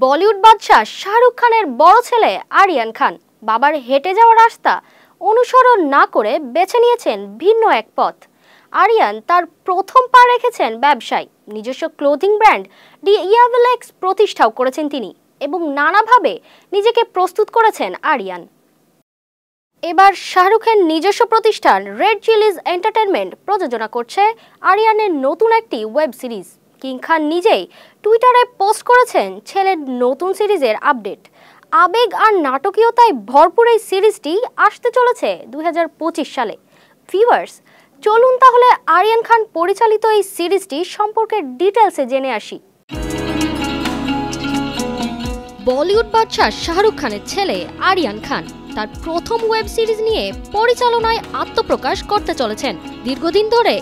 বলিউড বাদশা শাহরুখ খানের বড় ছেলে আরিয়ান খান বাবার হেঁটে যাওয়া রাস্তা অনুসরণ না করে বেছে নিয়েছেন ভিন্ন এক পথ। আরিয়ান তার প্রথম পা রেখেছেন ব্যবসায়, নিজস্ব ক্লোথিং ব্র্যান্ড ডি ইয়াভেলএক্স প্রতিষ্ঠাও করেছেন তিনি এবং নানাভাবে নিজেকে প্রস্তুত করেছেন আরিয়ান। এবার শাহরুখের নিজস্ব প্রতিষ্ঠান রেড চিলিজ এন্টারটেইনমেন্ট প্রযোজনা করছে আরিয়ানের নতুন একটি ওয়েব সিরিজ। কিং খান নিজেই টুইটারে পোস্ট করেছেন ছেলের নতুন সিরিজের আপডেট। আবেগ আর নাটকীয়তায় ভরপুর এই সিরিজটি আসতে চলেছে 2025 সালে। ভিউয়ার্স, চলুন তাহলে আরিয়ান খান পরিচালিত এই সিরিজটি সম্পর্কে ডিটেলসে জেনে আসি। বলিউড বাদশা শাহরুখ খানের ছেলে আরিয়ান খান তার প্রথম ওয়েব সিরিজ নিয়ে পরিচালনায় আত্মপ্রকাশ করতে চলেছেন। দীর্ঘদিন ধরে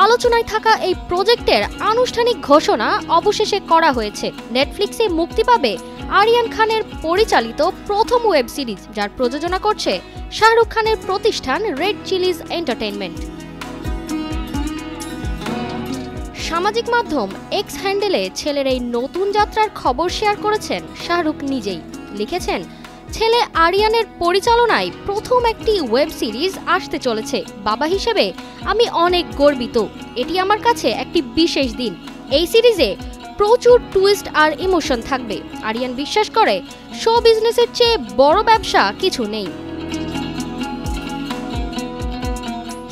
আলোচনায় থাকা এই প্রজেক্টের আনুষ্ঠানিক ঘোষণা অবশেষে করা হয়েছে। নেটফ্লিক্সে মুক্তি পাবে আরিয়ান খানের পরিচালিত প্রথম ওয়েব সিরিজ, যার প্রযোজনা করছে শাহরুখ খানের প্রতিষ্ঠান রেড চিলিজ এন্টারটেইনমেন্ট। সামাজিক মাধ্যম এক্স হ্যান্ডেলে ছেলের এই নতুন যাত্রার খবর শেয়ার করেছেন শাহরুখ নিজেই। লিখেছেন, ছেলে আরিয়ানের পরিচালনায় প্রথম একটি ওয়েব সিরিজ আসতে চলেছে। বাবা হিসেবে আমি অনেক গর্বিত। এটি আমার কাছে একটি বিশেষ দিন। এই সিরিজে প্রচুর টুইস্ট আর ইমোশন থাকবে। আরিয়ান বিশ্বাস করে শো বিজনেসের চেয়ে বড় ব্যবসা কিছু নেই।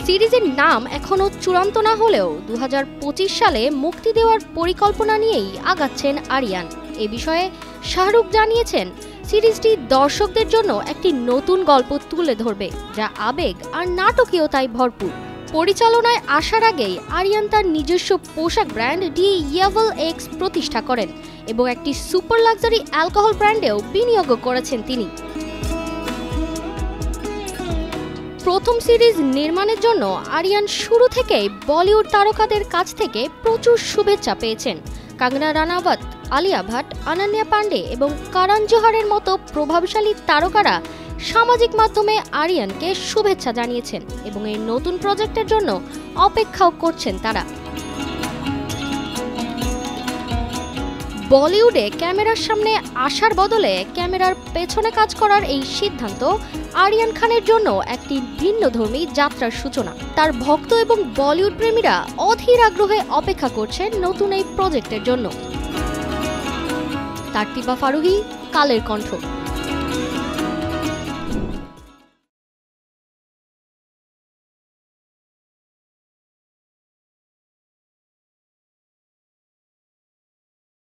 সিরিজের নাম এখনো চূড়ান্ত না হলেও 2025 সালে মুক্তি দেওয়ার পরিকল্পনা নিয়েই আগাচ্ছেন আরিয়ান। এ বিষয়ে শাহরুখ জানিয়েছেন, সিরিজটি দর্শকদের জন্য একটি নতুন গল্প তুলে ধরবে, যা আবেগ আর নাটকীয়তায় ভরপুর। পরিচালনায় আসার আগেই আরিয়ান তার নিজস্ব পোশাক ব্র্যান্ড ডি ইয়াভেলএক্স প্রতিষ্ঠা করেন এবং একটি সুপার লাক্সারি অ্যালকোহল ব্র্যান্ডেও বিনিয়োগ করেছেন তিনি। প্রথম সিরিজ নির্মাণের জন্য আরিয়ান শুরু থেকেই বলিউড তারকাদের কাছ থেকে প্রচুর শুভেচ্ছা পেয়েছেন। কঙ্গনা রানাওয়াত, আলিয়া ভাট, অনন্যা পান্ডে এবং করণ জোহরের মতো প্রভাবশালী তারকারা সামাজিক মাধ্যমে আরিয়ানকে শুভেচ্ছা জানিয়েছেন এবং এই নতুন প্রজেক্টের জন্য অপেক্ষাও করছেন তারা। বলিউডে ক্যামেরার সামনে আসার বদলে ক্যামেরার পেছনে কাজ করার এই সিদ্ধান্ত আরিয়ান খানের জন্য একটি ভিন্নধর্মী যাত্রার সূচনা। তার ভক্ত এবং বলিউড প্রেমীরা অধীর আগ্রহে অপেক্ষা করছেন নতুন এই প্রজেক্টের জন্য। তারতিবা ফারুহি, কালের কণ্ঠ।